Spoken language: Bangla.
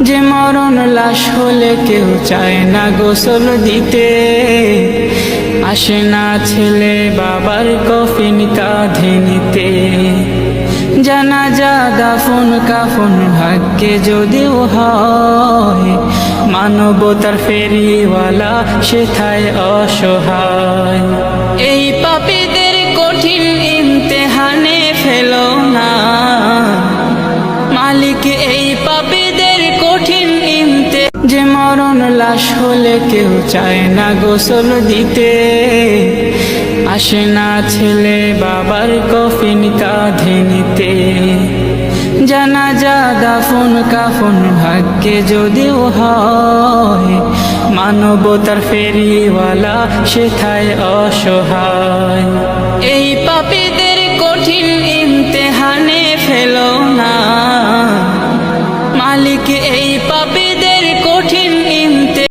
যে মরণ লাশ হলে কেউ চায় না গোসল দিতে, আসে না ছেলে বাবার কফিন কাঁধে নিতে। জানাজা দাফন কাফন ভাগ্যে যদিও হয়, মানবতার ফেরিওয়ালা সেথায় অসহায়। এই পাপীদের কঠিন ইমতেহানে ফেলো না মালিক, এই পাপীদের কঠিন যে মরণ লাশ হলে কেউ চায় না গোসল দিতে, আসে না ছেলে বাবার কফিন কাঁধে নিতে। জানাজা দাফন কাফন ভাগ্যে যদিও হয়, মানবতার ফেরিওয়ালা সেথায় অসহায়। এই পাপীদের কঠিন ইমতেহানে ফেলো না মালিক, এই পাপী